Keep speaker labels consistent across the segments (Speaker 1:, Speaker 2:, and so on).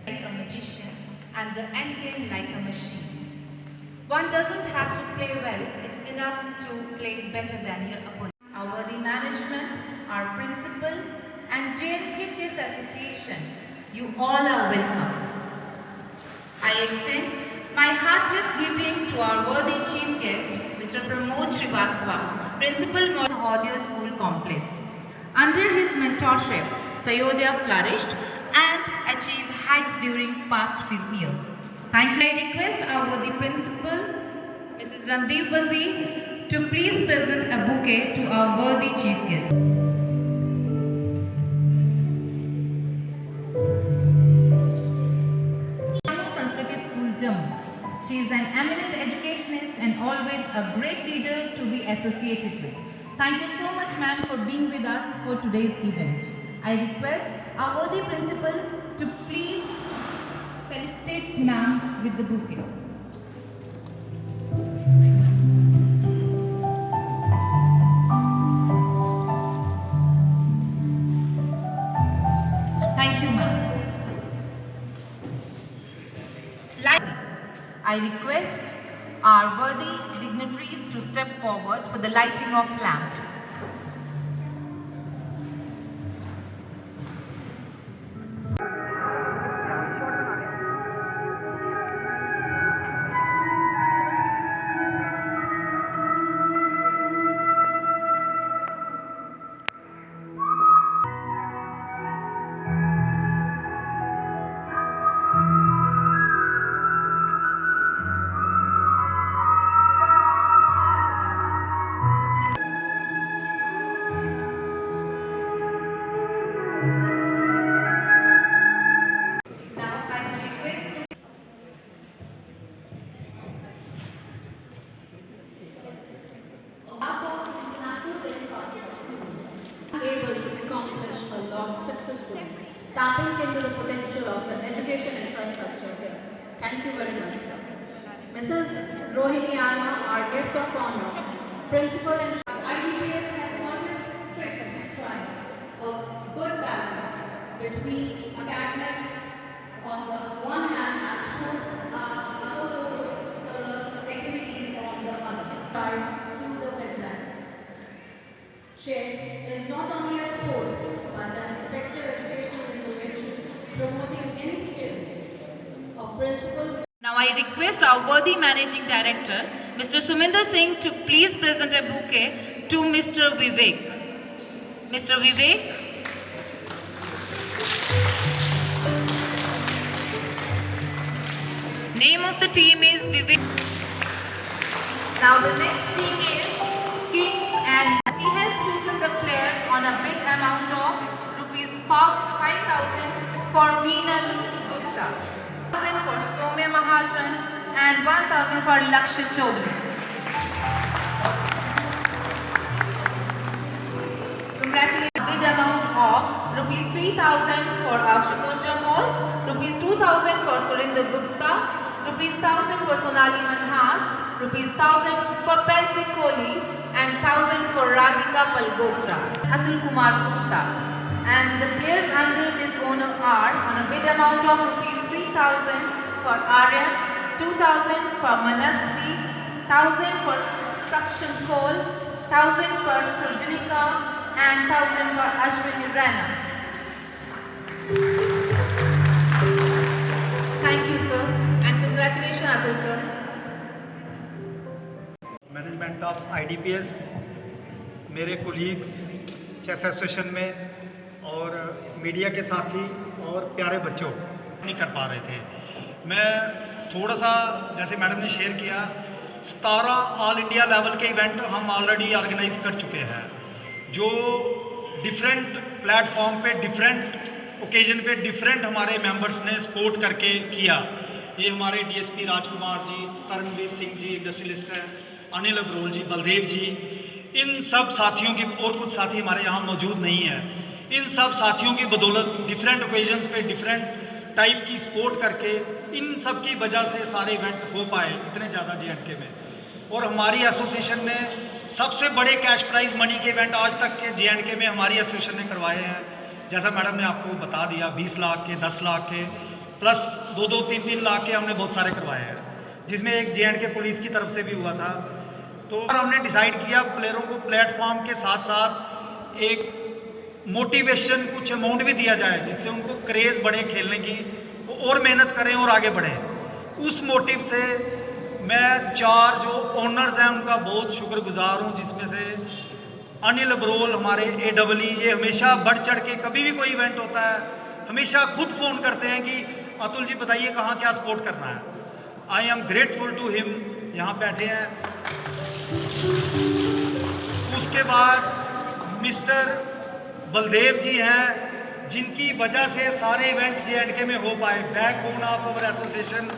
Speaker 1: Like a magician and the end game like a machine. One doesn't have to play well, it's enough to play better than your opponent. Our worthy management, our principal and JNK Chess Association, you all are welcome. I extend my heartiest greeting to our worthy chief guest, Mr. Pramod Srivastava, Principal Modern Audio School Complex. Under his mentorship, Sayodhya flourished and achieved heights during past few years. Thank you. I request our worthy principal, Mrs. Randeep Bazi, to please present a bouquet to our worthy chief guest. Sanskriti School, Jammu. She is an eminent educationist and always a great leader to be associated with. Thank you so much, ma'am, for being with us for today's event. I request our worthy principal to please felicitate ma'am with the bouquet. Thank you, ma'am. I request our worthy dignitaries to step forward for the lighting of lamp.
Speaker 2: Able to accomplish a lot successfully, tapping into the potential of the education infrastructure here. Thank you very much, sir. Mrs. Rohini Anna, our guest of honor, Principal and IDPS have always strived for good balance between academics on the one hand and sports and other activities on the other. Through the midland. Chess is not only a sport, but an effective educational intervention promoting any skills of principle.
Speaker 1: Now I request our worthy Managing Director, Mr. Suminder Singh, to please present a bouquet to Mr. Vivek. Mr. Vivek. Name of the team is Vivek. Now the next team is Kings, and he has chosen the players on a bid amount of ₹5,000 for Meenal Gupta, 1,000 for Somya Mahajan and 1,000 for Lakshya Chaudhary. Congratulations. Bid amount of ₹3,000 for Ashutosh Jamal, ₹2,000 for Surinder Gupta, ₹1,000 for Sonali Manhas, ₹1,000 for Pansy Kohli and 1,000 for Radhika Palgotra, Atul Kumar Gupta. And the players under this owner are on a bid amount of ₹3,000 for Aryan, 2,000 for Manasvi, 1,000 for Saksham Kaul, 1,000 for Surjanika and 1,000 for Ashwini Rana. Thank you, sir, and congratulations, Atul sir.
Speaker 3: Management of IDPS, मेरे colleagues chess association में और media के साथी और प्यारे बच्चों नहीं कर पा रहे थे। मैं थोड़ा सा जैसे मैडम ने शेयर किया, 17 ऑल इंडिया लेवल के इवेंट हम ऑलरेडी ऑर्गेनाइज कर चुके हैं, जो डिफरेंट प्लेटफॉर्म पे डिफरेंट ओकेजन पे डिफरेंट हमारे मेंबर्स ने सपोर्ट करके किया। ये हमारे डीएसपी राजकुमार जी, तरणवीर सिंह जी इंडस्ट्रियलिस्ट हैं, अनिल अग्रोल जी, बलदेव जी, इन सब साथियों की, और कुछ साथी हमारे यहाँ मौजूद नहीं है, इन सब साथियों की बदौलत डिफरेंट ओकेजन्स पे डिफरेंट टाइप की सपोर्ट करके इन सब की वजह से सारे इवेंट हो पाए इतने ज़्यादा जे में। और हमारी एसोसिएशन ने सबसे बड़े कैश प्राइज मनी के इवेंट आज तक के जे में हमारी एसोसिएशन ने करवाए हैं। जैसा मैडम ने आपको बता दिया, 20 लाख के, 10 लाख के, प्लस 2-2, 3-3 लाख के हमने बहुत सारे करवाए हैं, जिसमें एक जे पुलिस की तरफ से भी हुआ था। तो हमने डिसाइड किया प्लेयरों को प्लेटफॉर्म के साथ साथ एक मोटिवेशन कुछ अमाउंट भी दिया जाए, जिससे उनको क्रेज़ बढ़े खेलने की, वो और मेहनत करें और आगे बढ़ें। उस मोटिव से मैं 4 जो ओनर्स हैं उनका बहुत शुक्रगुजार हूँ, जिसमें से अनिल अब्रोल हमारे AEE, ये हमेशा बढ़ चढ़ के कभी भी कोई इवेंट होता है हमेशा खुद फ़ोन करते हैं कि अतुल जी बताइए कहाँ क्या सपोर्ट करना है। I am grateful to him, यहाँ बैठे हैं। उसके बाद मिस्टर बलदेव जी हैं, जिनकी वजह से सारे इवेंट जे में हो पाए, बैकबोन ऑफ अवर एसोसिएशन।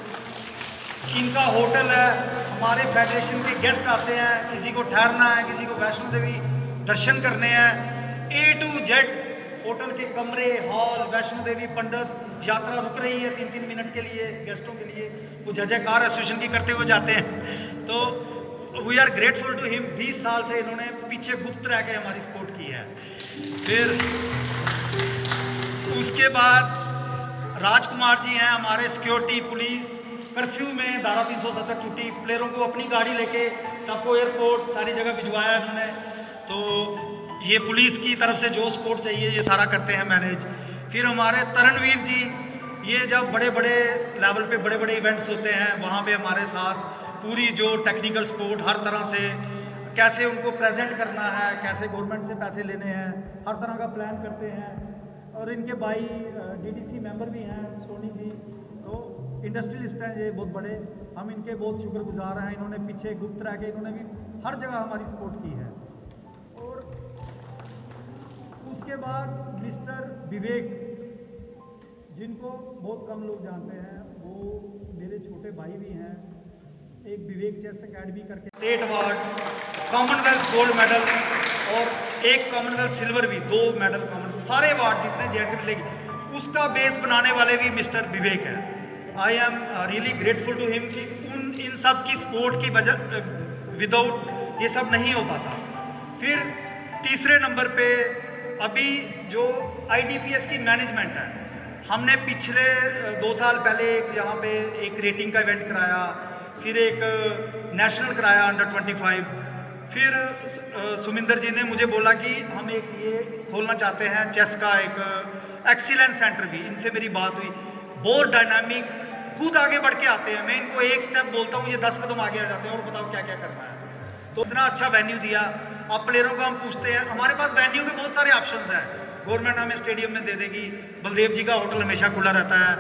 Speaker 3: इनका होटल है, हमारे फेडरेशन के गेस्ट आते हैं, किसी को ठहरना है, किसी को वैष्णो देवी दर्शन करने हैं, A to Z होटल के कमरे, हॉल, वैष्णो देवी पंडित यात्रा रुक रही है 3-3 मिनट के लिए गेस्टों के लिए, वो जय जयकार एसोसिएशन की करते हुए जाते हैं। तो we are grateful to him. 20 साल से इन्होंने पीछे गुप्त रह के हमारी सपोर्ट की है। फिर उसके बाद राजकुमार जी हैं हमारे सिक्योरिटी पुलिस। कर्फ्यू में धारा 370 टूटी, प्लेयरों को अपनी गाड़ी लेके सबको एयरपोर्ट सारी जगह भिजवाया इन्होंने। तो ये पुलिस की तरफ से जो सपोर्ट चाहिए ये सारा करते हैं मैनेज। फिर हमारे तरणवीर जी, ये जब बड़े बड़े लेवल पे बड़े बड़े इवेंट्स होते हैं वहाँ पे हमारे साथ पूरी जो टेक्निकल सपोर्ट हर तरह से, कैसे उनको प्रेजेंट करना है, कैसे गवर्नमेंट से पैसे लेने हैं, हर तरह का प्लान करते हैं। और इनके भाई DDC मेंबर भी हैं सोनी जी, तो इंडस्ट्रियलिस्ट हैं ये बहुत बड़े, हम इनके बहुत शुक्रगुजार हैं। इन्होंने पीछे गुप्त रह के इन्होंने भी हर जगह हमारी सपोर्ट की है। और उसके बाद मिस्टर विवेक, जिनको बहुत कम लोग जानते हैं, वो मेरे छोटे भाई भी हैं। एक विवेक चेस अकेडमी करके state award, Commonwealth gold medal और एक कॉमनवेल्थ सिल्वर भी, 2 मेडल कॉमनवेल्थ, सारे अवार्ड जितने जे मिलेगी उसका बेस बनाने वाले भी मिस्टर विवेक है। I am really grateful to him कि इन सब की सपोर्ट की वजह विदाउट ये सब नहीं हो पाता। फिर तीसरे नंबर पे अभी जो IDPS की मैनेजमेंट है, हमने पिछले 2 साल पहले यहाँ पे एक रेटिंग का इवेंट कराया, फिर एक नेशनल कराया अंडर 25। फिर सुमिंदर जी ने मुझे बोला कि हम एक ये खोलना चाहते हैं चेस का एक एक्सीलेंस सेंटर भी। इनसे मेरी बात हुई, बहुत डायनामिक, खुद आगे बढ़ के आते हैं। मैं इनको एक स्टेप बोलता हूँ, ये 10 कदम आगे आ जाते हैं और बताओ क्या क्या करना है। तो इतना अच्छा वेन्यू दिया। अब प्लेयरों को हम पूछते हैं, हमारे पास वेन्यू के बहुत सारे ऑप्शंस हैं, गवर्नमेंट हमें स्टेडियम में दे देगी, बलदेव जी का होटल हमेशा खुला रहता है,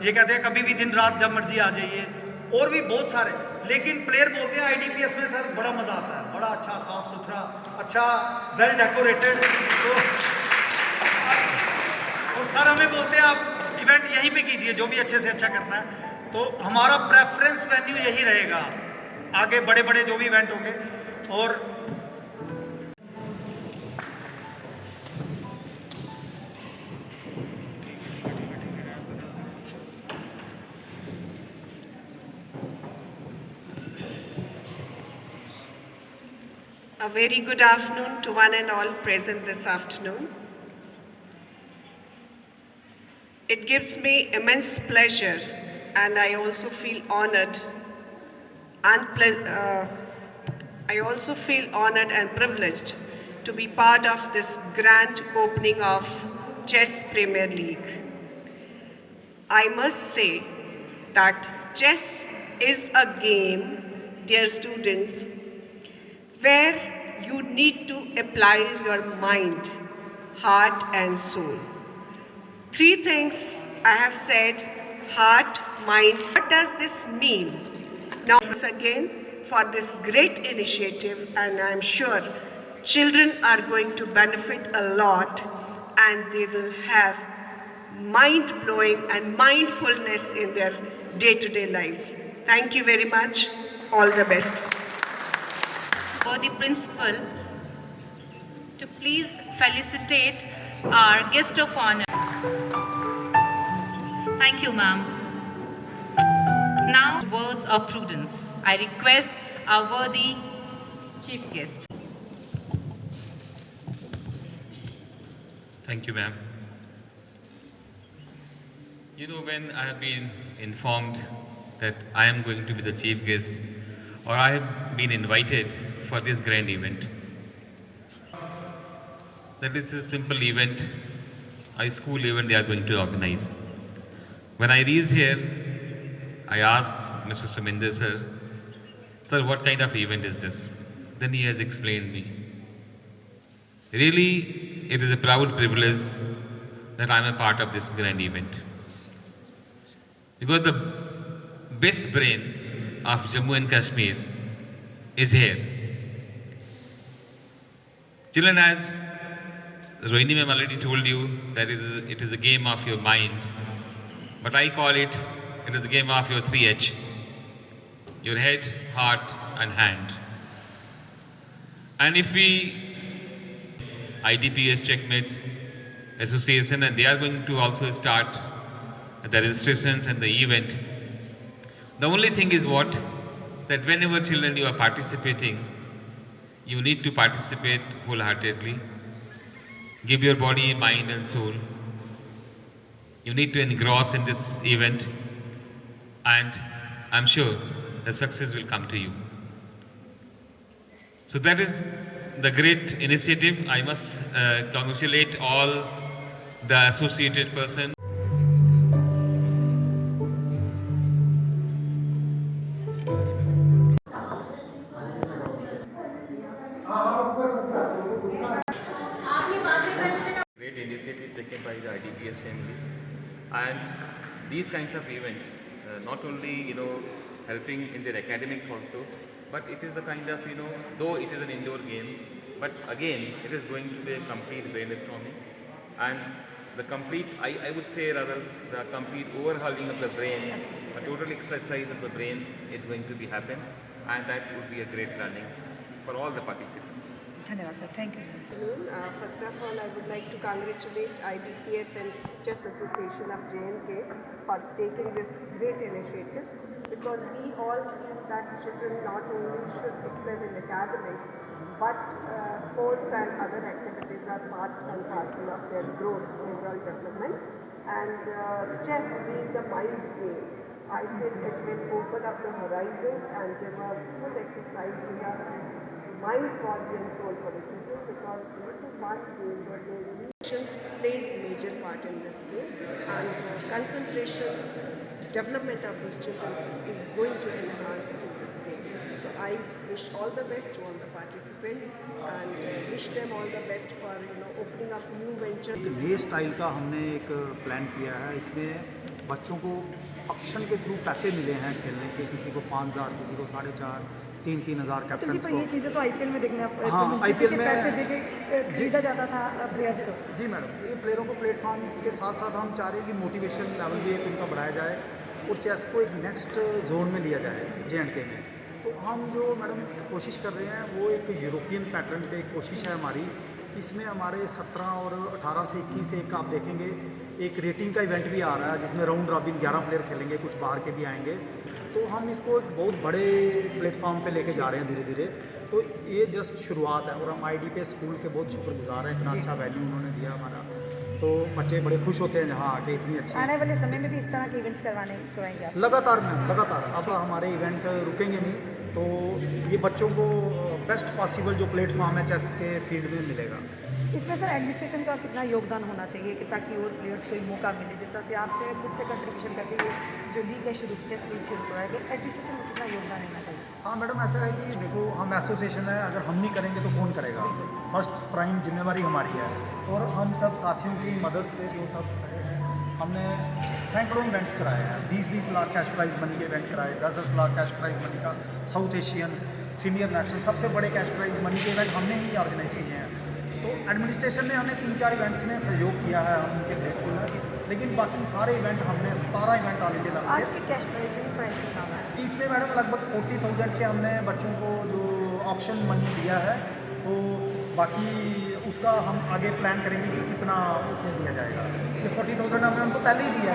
Speaker 3: ये कहते हैं कभी भी दिन रात जब मर्जी आ जाइए, और भी बहुत सारे। लेकिन प्लेयर बोलते हैं IDPS में सर बड़ा मज़ा आता है, बड़ा अच्छा साफ सुथरा, अच्छा वेल डेकोरेटेड। तो और सर हमें बोलते हैं आप इवेंट यहीं पे कीजिए, जो भी अच्छे से अच्छा करना है। तो हमारा प्रेफरेंस वेन्यू यही रहेगा, आगे बड़े बड़े जो भी इवेंट होंगे। और
Speaker 4: A very good afternoon to one and all present this afternoon. It gives me immense pleasure and I also feel honored and privileged to be part of this grand opening of Chess Premier League. I must say that chess is a game, dear students, where you need to apply your mind, heart and soul. 3 things I have said heart, mind. What does this mean? Now, once again, for this great initiative, and I'm sure children are going to benefit a lot and they will have mind-blowing and mindfulness in their day-to-day lives. Thank you very much. All the best.
Speaker 1: For the principal to please felicitate our guest of honor. Thank you, ma'am. Now, words of prudence. I request our worthy chief guest.
Speaker 5: Thank you, ma'am. You know, when I have been informed that I am going to be the chief guest, or I have been invited for this grand event, that is a simple event, a school event they are going to organize. When I reached here, I asked Mr. Saminder sir, what kind of event is this? Then he has explained me. Really, it is a proud privilege that I am a part of this grand event. Because the best brain of Jammu and Kashmir is here. Children, as Rohini ma'am already told you, that it is a game of your mind. But I call it is a game of your 3H. Your head, heart and hand. And if we IDPS Checkmates Association, and they are going to also start the registrations and the event. The only thing is what? That whenever children you are participating, you need to participate wholeheartedly. Give your body, mind and soul. You need to engross in this event, and I'm sure the success will come to you. So that is the great initiative. I must congratulate all the associated persons.
Speaker 6: Great initiative taken by the IDPS family, and these kinds of events not only helping in their academics also, but it is a kind of though it is an indoor game, but again it is going to be a complete brainstorming and the complete I would say rather the complete overhauling of the brain, a total exercise of the brain is going to be happen, and that would be a great learning for all the participants.
Speaker 7: धन्यवाद sir, thank you sir.
Speaker 4: First of all, I would like to congratulate IDPS and Chess Association of J&K for taking this great initiative, because we all feel that children not only should excel in academics, but sports and other activities are part and parcel of their growth, overall development. And chess being the mind game, I think it will open up the horizons and give a full exercise to the mind, body and soul for the children, because this is one game where they plays major part in this game, and concentration, development of these children is going to enhance through this game. So I wish all the best to all the participants and wish them all the best for opening of new venture.
Speaker 8: एक नए style का हमने एक plan किया है. इसमें बच्चों को ऑक्शन के थ्रू पैसे मिले हैं खेलने के, किसी को 5,000, किसी को 4,500, 3,000 कैप्टन को.
Speaker 7: ये चीज़ें तो आईपीएल में देखने
Speaker 8: हाँ, आईपीएल में
Speaker 7: पैसे देके खरीदा जाता था प्लेयर्स को.
Speaker 8: जी मैडम, ये प्लेयरों को प्लेटफॉर्म के साथ साथ हम चाह रहे हैं कि मोटिवेशन लेवल भी एक उनका बढ़ाया जाए और चेस को एक नेक्स्ट जोन में लिया जाए J&K में. तो हम जो मैडम कोशिश कर रहे हैं वो एक यूरोपियन पैटर्न पे कोशिश है हमारी. इसमें हमारे 17 और 18 से 21 एक आप देखेंगे एक रेटिंग का इवेंट भी आ रहा है, जिसमें राउंड रॉबिन 11 प्लेयर खेलेंगे, कुछ बाहर के भी आएंगे. तो हम इसको एक बहुत बड़े प्लेटफॉर्म पे लेके जा रहे हैं धीरे धीरे. तो ये जस्ट शुरुआत है और हम IDPS स्कूल के बहुत शुक्रगुजार हैं. इतना अच्छा वैल्यू उन्होंने दिया हमारा, तो बच्चे बड़े खुश होते हैं जहाँ आके. इतनी अच्छी
Speaker 7: आने वाले समय में भी इस तरह के इवेंट्स करवाएंगे आप?
Speaker 8: लगातार मैम, लगातार. अब हमारे इवेंट रुकेंगे नहीं, तो ये बच्चों को बेस्ट पॉसिबल जो प्लेटफॉर्म है चेस के फील्ड में मिलेगा.
Speaker 7: इसमें सर एडमिनिस्ट्रेशन का कितना योगदान होना चाहिए कि ताकि और प्लेयर्स को मौका मिले? जिस तरह से आपने खुद से कंट्रीब्यूशन करके ये जो लीग है चेस लीग शुरू करा है, तो एडमिनिस्ट्रेशन को कितना योगदान रहना चाहिए?
Speaker 8: हाँ मैडम, ऐसा है कि देखो हम एसोसिएशन है, अगर हम नहीं करेंगे तो कौन करेगा? फर्स्ट प्राइम जिम्मेवारी हमारी है और हम सब साथियों की मदद से जो सब हमने सैकड़ों इवेंट्स कराए हैं, 20-20 लाख कैश प्राइज मनी के इवेंट कराए, 10-10 लाख कैश प्राइज मनी का साउथ एशियन सीनियर नेशनल सबसे बड़े कैश प्राइज मनी के इवेंट हमने ही ऑर्गेनाइज किए हैं। तो एडमिनिस्ट्रेशन ने हमें 3-4 इवेंट्स में सहयोग किया है, हम उनके ग्रेटफुल हैं, लेकिन बाकी सारे इवेंट हमने 17 इवेंट ऑल इंडिया लेवल
Speaker 7: आज के कैश प्राइस कितना है?
Speaker 8: पे इसमें मैडम लगभग 40,000 के हमने बच्चों को जो ऑप्शन मनी दिया है, तो बाकी उसका हम आगे प्लान करेंगे कि कितना उसमें दिया जाएगा। 40,000 हमने उनको पहले ही दिया है।